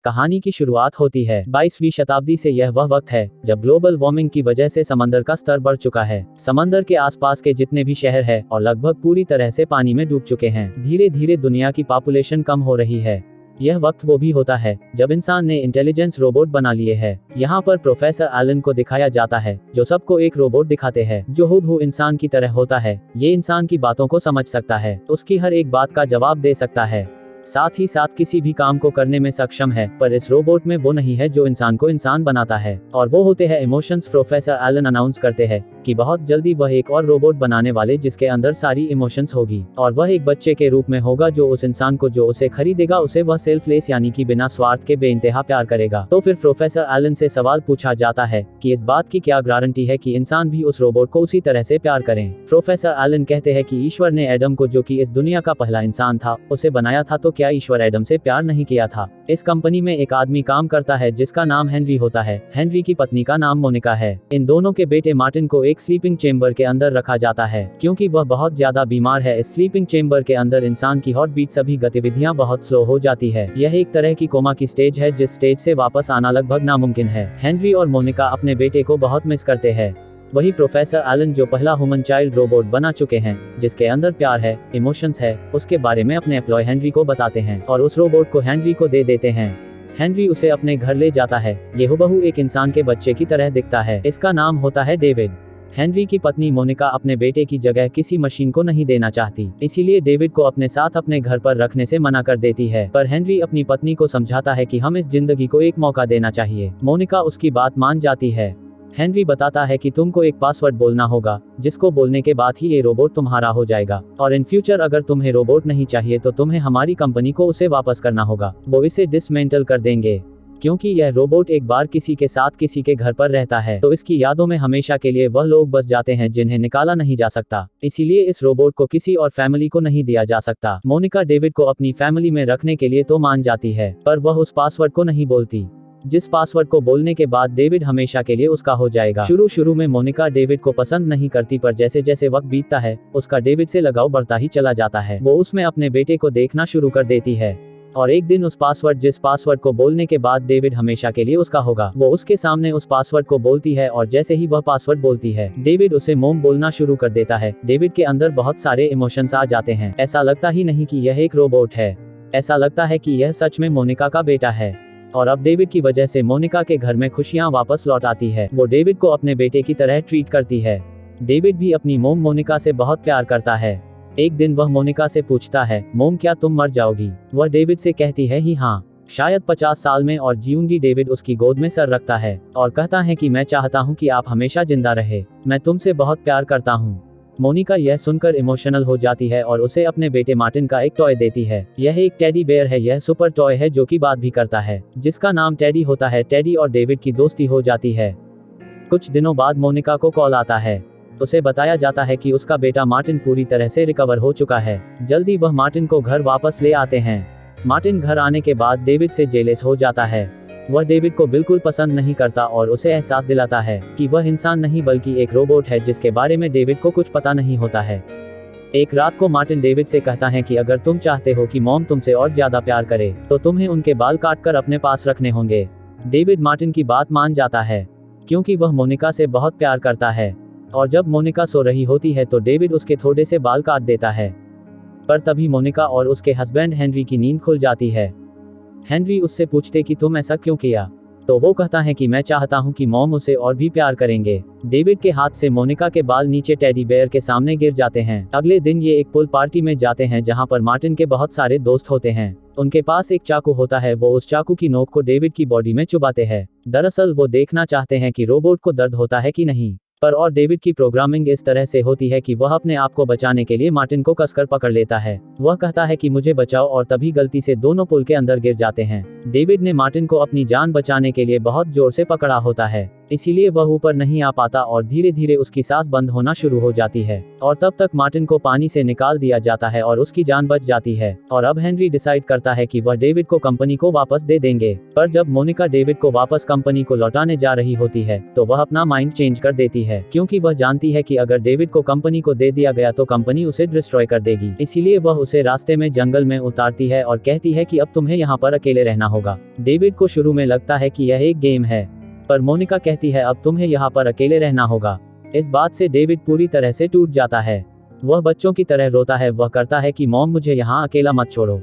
कहानी की शुरुआत होती है 22वीं शताब्दी से। यह वह वक्त है जब ग्लोबल वार्मिंग की वजह से समंदर का स्तर बढ़ चुका है। समंदर के आसपास के जितने भी शहर हैं और लगभग पूरी तरह से पानी में डूब चुके हैं। धीरे धीरे दुनिया की पॉपुलेशन कम हो रही है। यह वक्त वो भी होता है जब इंसान ने इंटेलिजेंस रोबोट बना लिए हैं। यहाँ पर प्रोफेसर एलन को दिखाया जाता है जो सबको एक रोबोट दिखाते हैं जो हूबहू इंसान की तरह होता है। ये इंसान की बातों को समझ सकता है, उसकी हर एक बात का जवाब दे सकता है, साथ ही साथ किसी भी काम को करने में सक्षम है। पर इस रोबोट में वो नहीं है जो इंसान को इंसान बनाता है, और वो होते हैं इमोशंस। प्रोफेसर एलन अनाउंस करते हैं कि बहुत जल्दी वह एक और रोबोट बनाने वाले जिसके अंदर सारी इमोशंस होगी, और वह एक बच्चे के रूप में होगा जो उस इंसान को जो उसे खरीदेगा उसे वह सेल्फलेस यानी कि बिना स्वार्थ के बेइंतहा प्यार करेगा। तो फिर प्रोफेसर एलन से सवाल पूछा जाता है कि इस बात की क्या गारंटी है कि इंसान भी उस रोबोट को उसी तरह से प्यार करें। प्रोफेसर एलन कहते हैं कि ईश्वर ने एडम को, जो कि इस दुनिया का पहला इंसान था, उसे बनाया था, तो क्या ईश्वर एडम से प्यार नहीं किया था। इस कंपनी में एक आदमी काम करता है जिसका नाम हेनरी होता है। हेनरी की पत्नी का नाम मोनिका है। इन दोनों के बेटे मार्टिन को एक स्लीपिंग चेंबर के अंदर रखा जाता है क्योंकि वह बहुत ज्यादा बीमार है। इस स्लीपिंग चेंबर के अंदर इंसान की हार्ट बीट, सभी गतिविधियां बहुत स्लो हो जाती है। यह एक तरह की कोमा की स्टेज है जिस स्टेज से वापस आना लगभग नामुमकिन है। हेनरी और मोनिका अपने बेटे को बहुत मिस करते हैं। वही प्रोफेसर एलन जो पहला ह्यूमन चाइल्ड रोबोट बना चुके हैं जिसके अंदर प्यार है, इमोशंस है, उसके बारे में अपने एम्प्लॉय हेनरी को बताते हैं और उस रोबोट को हेनरी को दे देते हैं। हेनरी उसे अपने घर ले जाता है। ये हुबहू एक इंसान के बच्चे की तरह दिखता है। इसका नाम होता है डेविड। हेनरी की पत्नी मोनिका अपने बेटे की जगह किसी मशीन को नहीं देना चाहती, इसीलिए डेविड को अपने साथ अपने घर पर रखने से मना कर देती है। पर हेनरी अपनी पत्नी को समझाता है कि हम इस जिंदगी को एक मौका देना चाहिए। मोनिका उसकी बात मान जाती है। हेनरी बताता है कि तुमको एक पासवर्ड बोलना होगा जिसको बोलने के बाद ही ये रोबोट तुम्हारा हो जाएगा, और इन फ्यूचर अगर तुम्हें रोबोट नहीं चाहिए तो तुम्हें हमारी कंपनी को उसे वापस करना होगा। वो इसे डिसमेंटल कर देंगे क्योंकि यह रोबोट एक बार किसी के साथ किसी के घर पर रहता है तो इसकी यादों में हमेशा के लिए वह लोग बस जाते हैं जिन्हें निकाला नहीं जा सकता। इसीलिए इस रोबोट को किसी और फैमिली को नहीं दिया जा सकता। मोनिका डेविड को अपनी फैमिली में रखने के लिए तो मान जाती है, पर वह उस पासवर्ड को नहीं बोलती जिस पासवर्ड को बोलने के बाद डेविड हमेशा के लिए उसका हो जाएगा। शुरू में मोनिका डेविड को पसंद नहीं करती, पर जैसे जैसे वक्त बीतता है उसका डेविड से लगाव बढ़ता ही चला जाता है। वो उसमें अपने बेटे को देखना शुरू कर देती है, और एक दिन जिस पासवर्ड को बोलने के बाद डेविड हमेशा के लिए उसका होगा, वो उसके सामने उस पासवर्ड को बोलती है, और जैसे ही वह पासवर्ड बोलती है डेविड उसे मोम बोलना शुरू कर देता है। डेविड के अंदर बहुत सारे इमोशंस आ जाते हैं। ऐसा लगता ही नहीं कि यह एक रोबोट है, ऐसा लगता है कि यह सच में मोनिका का बेटा है। और अब डेविड की वजह से मोनिका के घर में खुशियां वापस लौट आती है। वो डेविड को अपने बेटे की तरह ट्रीट करती है। डेविड भी अपनी मोम मोनिका से बहुत प्यार करता है। एक दिन वह मोनिका से पूछता है, मोम क्या तुम मर जाओगी? वह डेविड से कहती है ही हाँ, शायद 50 साल में और जीऊंगी। डेविड उसकी गोद में सर रखता है और कहता है कि मैं चाहता हूँ कि आप हमेशा जिंदा रहे, मैं तुमसे बहुत प्यार करता हूँ। मोनिका यह सुनकर इमोशनल हो जाती है और उसे अपने बेटे मार्टिन का एक टॉय देती है। यह एक टेडी बेयर है। यह सुपर टॉय है जो कि बात भी करता है, जिसका नाम टेडी होता है। टेडी और डेविड की दोस्ती हो जाती है। कुछ दिनों बाद मोनिका को कॉल आता है। उसे बताया जाता है कि उसका बेटा मार्टिन पूरी तरह से रिकवर हो चुका है। जल्दी वह मार्टिन को घर वापस ले आते हैं। मार्टिन घर आने के बाद डेविड से जेलस हो जाता है। वह डेविड को बिल्कुल पसंद नहीं करता और उसे एहसास दिलाता है कि वह इंसान नहीं बल्कि एक रोबोट है जिसके बारे में डेविड को कुछ पता नहीं होता है। एक रात को मार्टिन डेविड से कहता है कि अगर तुम चाहते हो कि मॉम तुमसे और ज्यादा प्यार करे तो तुम्हें उनके बाल काटकर अपने पास रखने होंगे। डेविड मार्टिन की बात मान जाता है क्योंकि वह मोनिका से बहुत प्यार करता है, और जब मोनिका सो रही होती है तो डेविड उसके थोड़े से बाल काट देता है। पर तभी मोनिका और उसके हस्बैंड हेनरी की नींद खुल जाती है। हेनरी उससे पूछते कि तुम ऐसा क्यों किया, तो वो कहता है कि मैं चाहता हूं कि मॉम उसे और भी प्यार करेंगे। डेविड के हाथ से मोनिका के बाल नीचे टेडी बेयर के सामने गिर जाते हैं। अगले दिन ये एक पूल पार्टी में जाते हैं जहां पर मार्टिन के बहुत सारे दोस्त होते हैं। उनके पास एक चाकू होता है। वो उस चाकू की नोक को डेविड की बॉडी में चुभाते हैं। दरअसल वो देखना चाहते हैं कि रोबोट को दर्द होता है कि नहीं। पर और डेविड की प्रोग्रामिंग इस तरह से होती है कि वह अपने आप को बचाने के लिए मार्टिन को कसकर पकड़ लेता है। वह कहता है कि मुझे बचाओ, और तभी गलती से दोनों पुल के अंदर गिर जाते हैं। डेविड ने मार्टिन को अपनी जान बचाने के लिए बहुत जोर से पकड़ा होता है। इसीलिए वह ऊपर नहीं आ पाता और धीरे धीरे उसकी सांस बंद होना शुरू हो जाती है और तब तक मार्टिन को पानी से निकाल दिया जाता है और उसकी जान बच जाती है। और अब हेनरी डिसाइड करता है कि वह डेविड को कंपनी को वापस दे देंगे। पर जब मोनिका डेविड को वापस कंपनी को लौटाने जा रही होती है तो वह अपना माइंड चेंज कर देती है, क्योंकि वह जानती है कि अगर डेविड को कंपनी को दे दिया गया तो कंपनी उसे डिस्ट्रॉय कर देगी। इसीलिए वह उसे रास्ते में जंगल में उतारती है और कहती है कि अब तुम्हें यहाँ पर अकेले रहना होगा। डेविड को शुरू में लगता है कि यह एक गेम है, पर मोनिका कहती है अब तुम्हें यहाँ पर अकेले रहना होगा। इस बात से डेविड पूरी तरह से टूट जाता है। वह बच्चों की तरह रोता है। वह करता है कि मॉम मुझे यहाँ अकेला मत छोड़ो।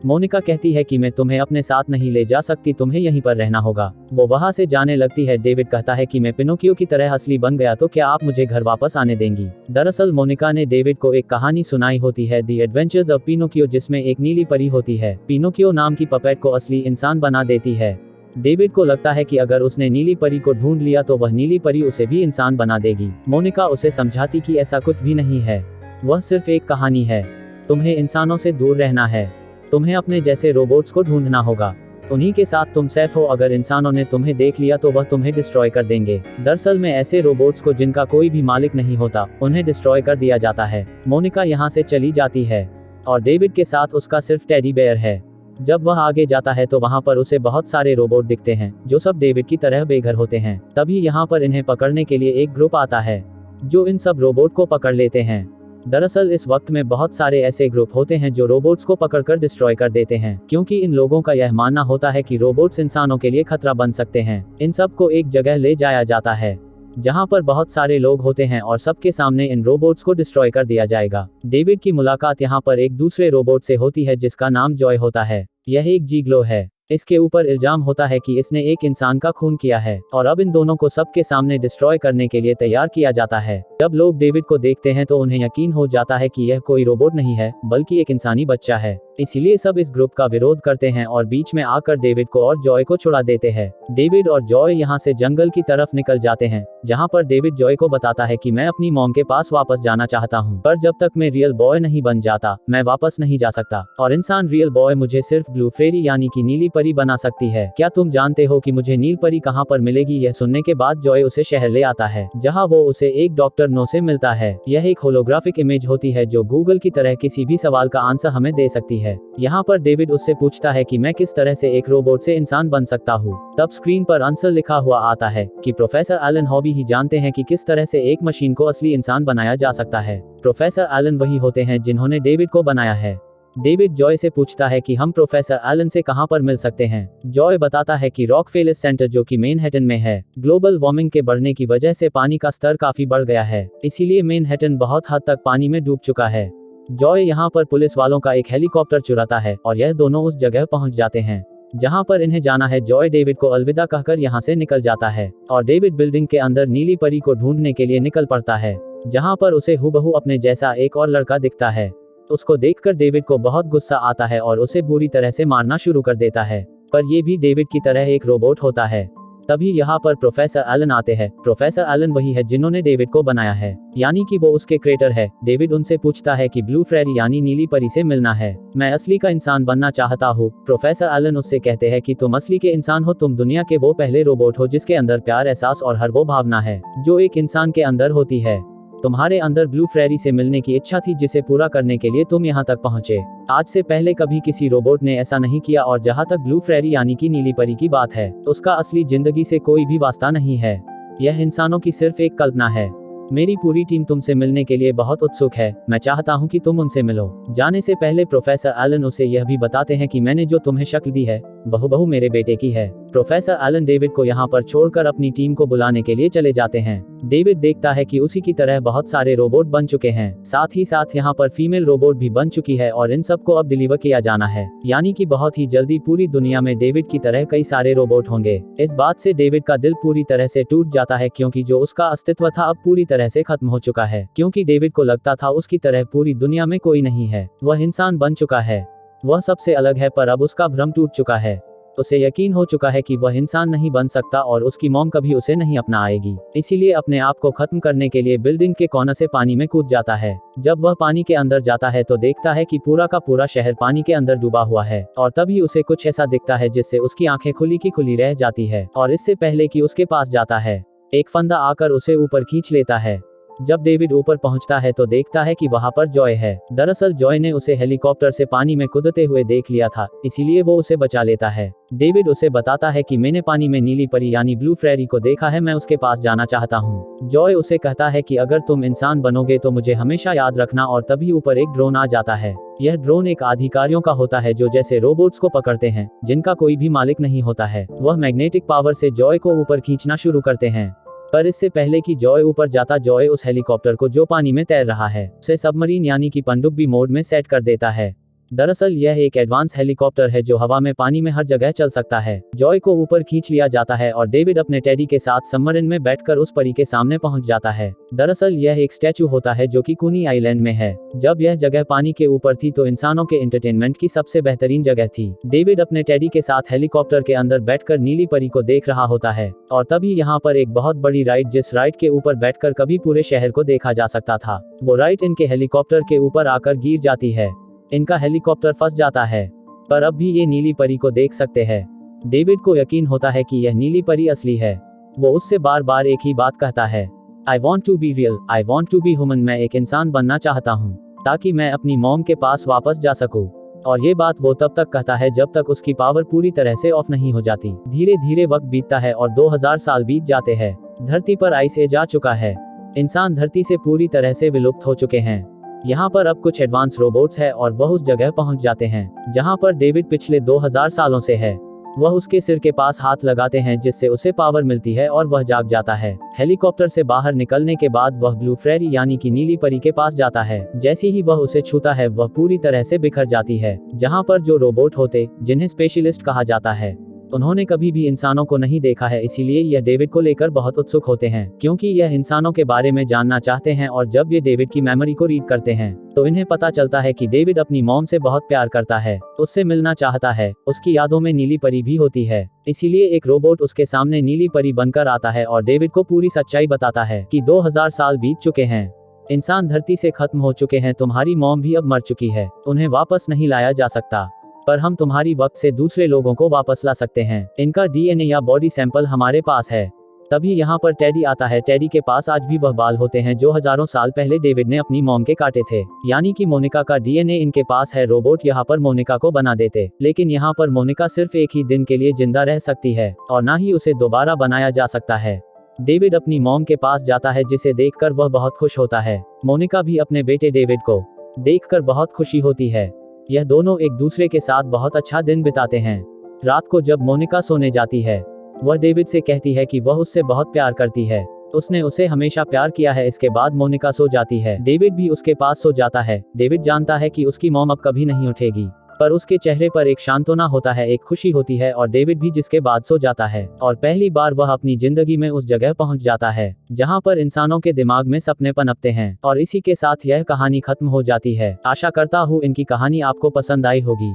मोनिका कहती है कि मैं तुम्हें अपने साथ नहीं ले जा सकती, तुम्हें यहीं पर रहना होगा। वो वहां से जाने लगती है। डेविड कहता है कि मैं पिनोकियो की तरह असली बन गया तो क्या आप मुझे घर वापस आने देंगी। दरअसल मोनिका ने डेविड को एक कहानी सुनाई होती है, द एडवेंचर्स ऑफ पिनोकियो, जिसमें एक नीली परी होती है। पिनोकियो नाम की पपेट को असली इंसान बना देती है। डेविड को लगता है कि अगर उसने नीली परी को ढूंढ लिया तो वह नीली परी उसे भी इंसान बना देगी। मोनिका उसे समझाती कि ऐसा कुछ भी नहीं है, वह सिर्फ एक कहानी है। तुम्हें इंसानों से दूर रहना है, तुम्हें अपने जैसे रोबोट्स को ढूंढना होगा, उन्हीं के साथ तुम सेफ हो। अगर इंसानों ने तुम्हें देख लिया तो वह तुम्हें डिस्ट्रॉय कर देंगे। दरअसल में ऐसे रोबोट्स को जिनका कोई भी मालिक नहीं होता, उन्हें डिस्ट्रॉय कर दिया जाता है। मोनिका यहाँ से चली जाती है और डेविड के साथ उसका सिर्फ टेडी बेयर है। जब वह आगे जाता है तो वहाँ पर उसे बहुत सारे रोबोट दिखते हैं जो सब डेविड की तरह बेघर होते हैं। तभी यहाँ पर इन्हें पकड़ने के लिए एक ग्रुप आता है जो इन सब रोबोट को पकड़ लेते हैं। दरअसल इस वक्त में बहुत सारे ऐसे ग्रुप होते हैं जो रोबोट्स को पकड़कर डिस्ट्रॉय कर देते हैं, क्योंकि इन लोगों का यह मानना होता है कि रोबोट्स इंसानों के लिए खतरा बन सकते हैं। इन सब को एक जगह ले जाया जाता है जहां पर बहुत सारे लोग होते हैं और सबके सामने इन रोबोट्स को डिस्ट्रॉय कर दिया जाएगा। डेविड की मुलाकात यहां पर एक दूसरे रोबोट से होती है जिसका नाम जॉय होता है। यह एक जीग्लो है। इसके ऊपर इल्जाम होता है कि इसने एक इंसान का खून किया है और अब इन दोनों को सबके सामने डिस्ट्रॉय करने के लिए तैयार किया जाता है। जब लोग डेविड को देखते हैं तो उन्हें यकीन हो जाता है कि यह कोई रोबोट नहीं है बल्कि एक इंसानी बच्चा है। इसीलिए सब इस ग्रुप का विरोध करते हैं और बीच में आकर डेविड को और जॉय को छुड़ा देते हैं। डेविड और जॉय यहाँ से जंगल की तरफ निकल जाते हैं, जहाँ पर डेविड जॉय को बताता है कि मैं अपनी मॉम के पास वापस जाना चाहता हूँ, पर जब तक मैं रियल बॉय नहीं बन जाता मैं वापस नहीं जा सकता। और इंसान रियल बॉय मुझे सिर्फ ब्लू फेरी यानी कि नीली परी बना सकती है। क्या तुम जानते हो कि मुझे नील परी कहाँ पर मिलेगी? यह सुनने के बाद जॉय उसे शहर ले आता है, जहाँ वो उसे एक डॉक्टर नो से मिलता है। यह एक होलोग्राफिक इमेज होती है जो गूगल की तरह किसी भी सवाल का आंसर हमें दे सकती है। यहाँ पर डेविड उससे पूछता है कि मैं किस तरह से एक रोबोट से इंसान बन सकता हूँ। तब स्क्रीन पर आंसर लिखा हुआ आता है कि प्रोफेसर एलन हॉबी ही जानते हैं कि किस तरह से एक मशीन को असली इंसान बनाया जा सकता है। प्रोफेसर एलन वही होते हैं जिन्होंने डेविड को बनाया है। डेविड जॉय से पूछता है कि हम प्रोफेसर एलन से कहां पर मिल सकते हैं। जॉय बताता है कि रॉकफेलर सेंटर जो कि मैनहट्टन में है। ग्लोबल वार्मिंग के बढ़ने की वजह से पानी का स्तर काफी बढ़ गया है, इसीलिए मैनहट्टन बहुत हद तक पानी में डूब चुका है। जॉय यहाँ पर पुलिस वालों का एक हेलीकॉप्टर चुराता है और यह दोनों उस जगह पहुंच जाते हैं जहां पर इन्हें जाना है। जॉय डेविड को अलविदा कहकर यहां से निकल जाता है और डेविड बिल्डिंग के अंदर नीली परी को ढूंढने के लिए निकल पड़ता है, जहां पर उसे हूबहू अपने जैसा एक और लड़का दिखता है। उसको देखकर डेविड को बहुत गुस्सा आता है और उसे बुरी तरह से मारना शुरू कर देता है, पर ये भी डेविड की तरह एक रोबोट होता है। तभी यहाँ पर प्रोफेसर एलन आते हैं। प्रोफेसर एलन वही है जिन्होंने डेविड को बनाया है, यानी कि वो उसके क्रिएटर है। डेविड उनसे पूछता है कि ब्लू फेरी यानी नीली परी से मिलना है, मैं असली का इंसान बनना चाहता हूँ। प्रोफेसर एलन उससे कहते हैं कि तुम असली के इंसान हो, तुम दुनिया के वो पहले रोबोट हो जिसके अंदर प्यार, एहसास और हर वो भावना है जो एक इंसान के अंदर होती है। तुम्हारे अंदर ब्लू फेरी से मिलने की इच्छा थी जिसे पूरा करने के लिए तुम यहाँ तक पहुँचे। आज से पहले कभी किसी रोबोट ने ऐसा नहीं किया और जहाँ तक ब्लू फेरी यानी कि नीली परी की बात है, उसका असली जिंदगी से कोई भी वास्ता नहीं है। यह इंसानों की सिर्फ एक कल्पना है। मेरी पूरी टीम तुमसे मिलने के लिए बहुत उत्सुक है, मैं चाहता हूं कि तुम उनसे मिलो। जाने से पहले प्रोफेसर एलन उसे यह भी बताते हैं कि मैंने जो तुम्हें शक्ल दी है वह बहू मेरे बेटे की है। प्रोफेसर एलन डेविड को यहाँ पर छोड़कर अपनी टीम को बुलाने के लिए चले जाते हैं। डेविड देखता है कि उसी की तरह बहुत सारे रोबोट बन चुके हैं, साथ ही साथ यहाँ पर फीमेल रोबोट भी बन चुकी है और इन सबको अब डिलीवर किया जाना है, यानी कि बहुत ही जल्दी पूरी दुनिया में डेविड की तरह कई सारे रोबोट होंगे। इस बात से डेविड का दिल पूरी तरह से टूट जाता है, क्योंकि जो उसका अस्तित्व था अब पूरी तरह से खत्म हो चुका है, क्योंकि डेविड को लगता था उसकी तरह पूरी दुनिया में कोई नहीं है। वह इंसान बन चुका है, वह सबसे अलग है, पर अब उसका भ्रम टूट चुका है। उसे यकीन हो चुका है कि वह इंसान नहीं बन सकता और उसकी मॉम कभी उसे नहीं अपना आएगी। इसीलिए अपने आप को खत्म करने के लिए बिल्डिंग के कोने से पानी में कूद जाता है। जब वह पानी के अंदर जाता है तो देखता है कि पूरा का पूरा शहर पानी के अंदर डूबा हुआ है और तभी उसे कुछ ऐसा दिखता है जिससे उसकी आंखें खुली की खुली रह जाती है। और इससे पहले कि उसके पास जाता है, एक फंदा आकर उसे ऊपर खींच लेता है। जब डेविड ऊपर पहुंचता है तो देखता है कि वहां पर जॉय है। दरअसल जॉय ने उसे हेलीकॉप्टर से पानी में कूदते हुए देख लिया था, इसीलिए वो उसे बचा लेता है। डेविड उसे बताता है कि मैंने पानी में नीली परी यानी ब्लू फेरी को देखा है, मैं उसके पास जाना चाहता हूँ। जॉय उसे कहता है कि अगर तुम इंसान बनोगे तो मुझे हमेशा याद रखना, और तभी ऊपर एक ड्रोन आ जाता है। यह ड्रोन एक अधिकारियों का होता है जो जैसे रोबोट्स को पकड़ते हैं, जिनका कोई भी मालिक नहीं होता है। वह मैग्नेटिक पावर से जॉय को ऊपर खींचना शुरू करते हैं। पर इससे पहले कि जॉय ऊपर जाता, जॉय उस हेलीकॉप्टर को जो पानी में तैर रहा है उसे सबमरीन यानी कि पनडुब्बी मोड में सेट कर देता है। दरअसल यह एक एडवांस हेलीकॉप्टर है जो हवा में पानी में हर जगह चल सकता है। जॉय को ऊपर खींच लिया जाता है और डेविड अपने टेडी के साथ सबमरीन में बैठकर उस परी के सामने पहुंच जाता है। दरअसल यह एक स्टैचू होता है जो कि कूनी आइलैंड में है। जब यह जगह पानी के ऊपर थी तो इंसानों के एंटरटेनमेंट की सबसे बेहतरीन जगह थी। डेविड अपने टेडी के साथ हेलीकॉप्टर के अंदर बैठकर नीली परी को देख रहा होता है और तभी यहाँ पर एक बहुत बड़ी राइड, जिस राइड के ऊपर बैठकर कभी पूरे शहर को देखा जा सकता था, वो राइड इनके हेलीकॉप्टर के ऊपर आकर गिर जाती है। इनका हेलीकॉप्टर फंस जाता है, पर अब भी ये नीली परी को देख सकते हैं। डेविड को यकीन होता है कि यह नीली परी असली है। वो उससे बार बार एक ही बात कहता है, I want to be real, I want to be human. मैं एक इंसान बनना चाहता हूँ ताकि मैं अपनी मॉम के पास वापस जा सकूं। और ये बात वो तब तक कहता है जब तक उसकी पावर पूरी तरह से ऑफ नहीं हो जाती। धीरे धीरे वक्त बीतता है और 2000 साल बीत जाते हैं। धरती पर आइस एज आ चुका है। इंसान धरती से पूरी तरह से विलुप्त हो चुके हैं। यहाँ पर अब कुछ एडवांस रोबोट्स है और वह उस जगह पहुँच जाते हैं जहाँ पर डेविड पिछले 2000 सालों से है। वह उसके सिर के पास हाथ लगाते हैं जिससे उसे पावर मिलती है और वह जाग जाता है। हेलीकॉप्टर से बाहर निकलने के बाद वह ब्लू फेरी यानी कि नीली परी के पास जाता है। जैसे ही वह उसे छूता है वह पूरी तरह से बिखर जाती है। जहाँ पर जो रोबोट होते, जिन्हें स्पेशलिस्ट कहा जाता है, उन्होंने कभी भी इंसानों को नहीं देखा है, इसीलिए यह डेविड को लेकर बहुत उत्सुक होते हैं क्योंकि यह इंसानों के बारे में जानना चाहते हैं। और जब ये डेविड की मेमोरी को रीड करते हैं तो इन्हें पता चलता है कि डेविड अपनी मॉम से बहुत प्यार करता है, उससे मिलना चाहता है। उसकी यादों में नीली परी भी होती है, इसीलिए एक रोबोट उसके सामने नीली परी बनकर आता है और डेविड को पूरी सच्चाई बताता है कि 2000 साल बीत चुके हैं, इंसान धरती से खत्म हो चुके हैं, तुम्हारी मॉम भी अब मर चुकी है, उन्हें वापस नहीं लाया जा सकता, पर हम तुम्हारी वक्त से दूसरे लोगों को वापस ला सकते हैं। इनका डीएनए या बॉडी सैंपल हमारे पास है। तभी यहाँ पर टेडी आता है। टेडी के पास आज भी वह बाल होते हैं जो हजारों साल पहले डेविड ने अपनी मॉम के काटे थे, यानी कि मोनिका का डीएनए इनके पास है। रोबोट यहाँ पर मोनिका को बना देते, लेकिन यहाँ पर मोनिका सिर्फ एक ही दिन के लिए जिंदा रह सकती है और ना ही उसे दोबारा बनाया जा सकता है। डेविड अपनी मॉम के पास जाता है जिसे देखकर वह बहुत खुश होता है। मोनिका भी अपने बेटे डेविड को देखकर बहुत खुशी होती है। यह दोनों एक दूसरे के साथ बहुत अच्छा दिन बिताते हैं। रात को जब मोनिका सोने जाती है, वह डेविड से कहती है कि वह उससे बहुत प्यार करती है, उसने उसे हमेशा प्यार किया है। इसके बाद मोनिका सो जाती है, डेविड भी उसके पास सो जाता है। डेविड जानता है कि उसकी मॉम अब कभी नहीं उठेगी, पर उसके चेहरे पर एक सांत्वना होता है, एक खुशी होती है और डेविड भी जिसके बाद सो जाता है और पहली बार वह अपनी जिंदगी में उस जगह पहुंच जाता है जहां पर इंसानों के दिमाग में सपने पनपते हैं। और इसी के साथ यह कहानी खत्म हो जाती है। आशा करता हूँ इनकी कहानी आपको पसंद आई होगी।